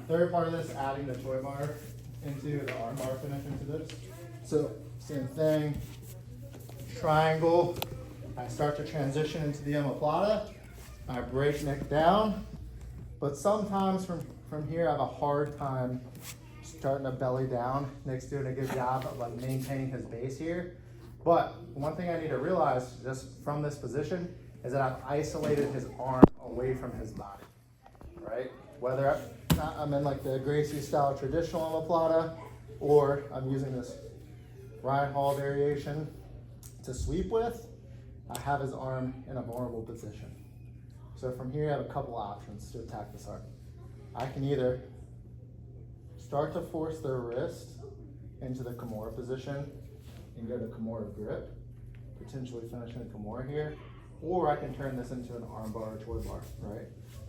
Third part of this, adding the Choi bar into the arm bar finish into this. So same thing, triangle. I start to transition into the omoplata. I break neck down, but sometimes from here I have a hard time starting to belly down. Nick's doing a good job of like maintaining his base here. But one thing I need to realize just from this position is that I've isolated his arm away from his body, right? Whether I'm in like the Gracie style traditional omoplata or I'm using this Ryan Hall variation to sweep with, I have his arm in a vulnerable position. So from here, I have a couple options to attack this arm. I can either start to force their wrist into the Kimura position and go to Kimura grip, potentially finishing the Kimura here, or I can turn this into an arm bar or Choi bar, right?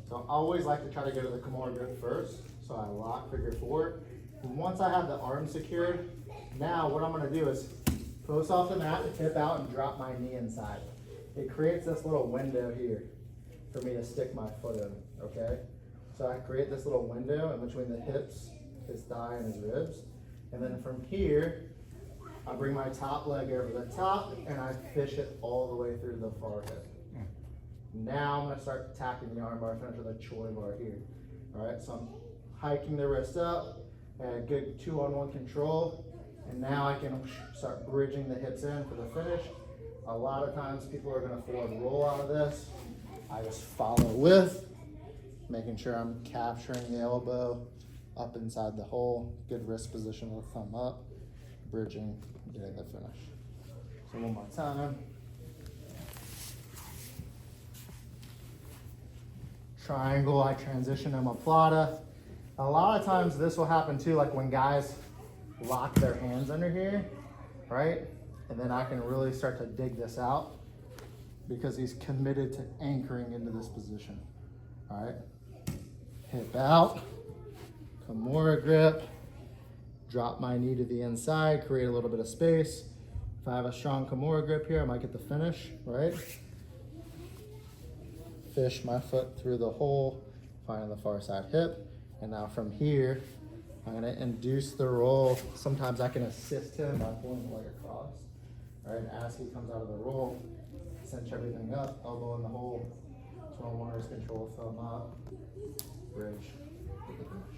So I always like to try to go to the Kimura grip first, so I lock figure four. And once I have the arm secured, now what I'm gonna do is post off the mat, hip out, and drop my knee inside. It creates this little window here for me to stick my foot in, okay? So I create this little window in between the hips, his thigh, and his ribs. And then from here, I bring my top leg over the top and I fish it all the way through the far hip. Now I'm gonna start attacking the arm bar finish with a Choi bar here. All right, so I'm hiking the wrist up, and good 2-on-1 control. And now I can start bridging the hips in for the finish. A lot of times people are gonna forward roll out of this. I just follow with, making sure I'm capturing the elbow up inside the hole, good wrist position with thumb up, bridging, getting the finish. So one more time. Triangle, I transition omoplata. A lot of times this will happen too, like when guys lock their hands under here, right? And then I can really start to dig this out because he's committed to anchoring into this position. All right, hip out, Kimura grip, drop my knee to the inside, create a little bit of space. If I have a strong Kimura grip here, I might get the finish, right? Fish my foot through the hole, find the far side hip. And now from here, I'm gonna induce the roll. Sometimes I can assist him by pulling the leg across. All right, as he comes out of the roll, cinch everything up, elbow in the hole, 12 wires control, thumb up, bridge, get the finish.